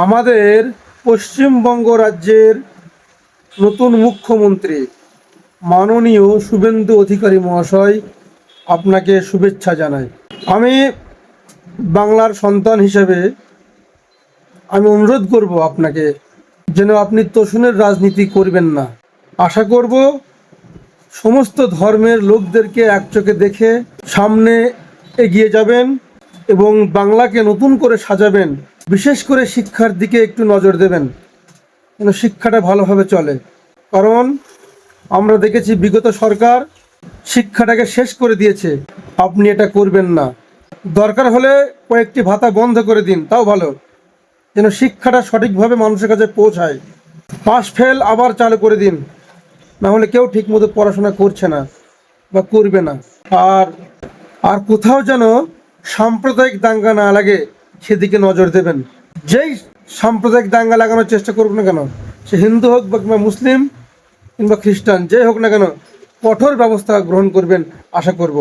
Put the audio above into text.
আমাদের পশ্চিমবঙ্গ রাজ্যের নতুন মুখ্যমন্ত্রী মাননীয় শুভেন্দু অধিকারী মহাশয় আপনাকে শুভেচ্ছা জানাই। আমি বাংলার সন্তান হিসেবে আমি অনুরোধ করব আপনাকে যেন আপনি তোষণের রাজনীতি করবেন না। আশা করব সমস্ত ধর্মের লোকদেরকে একচোখে দেখে সামনে এগিয়ে যাবেন এবং বাংলাকে নতুন করে সাজাবেন। বিশেষ করে শিক্ষার দিকে একটু নজর দেবেন যেন শিক্ষাটা ভালোভাবে চলে, কারণ আমরা দেখেছি বিগত সরকার শিক্ষাটাকে শেষ করে দিয়েছে। আপনি এটা করবেন না। দরকার হলে কয়েকটি ভাতা বন্ধ করে দিন, তাও ভালো, যেন শিক্ষাটা সঠিকভাবে মানুষের কাছে পৌঁছায়। পাস ফেল আবার চালু করে দিন, না হলে কেউ ঠিকমতো পড়াশোনা করছে না বা করবে না। আর আর কোথাও যেন সাম্প্রদায়িক দাঙ্গা না লাগে সেদিকে নজর দেবেন। যেই সাম্প্রদায়িক দাঙ্গা লাগানোর চেষ্টা করুক না কেন, সে হিন্দু হোক বা কিংবা মুসলিম কিংবা খ্রিস্টান, যেই হোক না কেন, কঠোর ব্যবস্থা গ্রহণ করবেন আশা করব।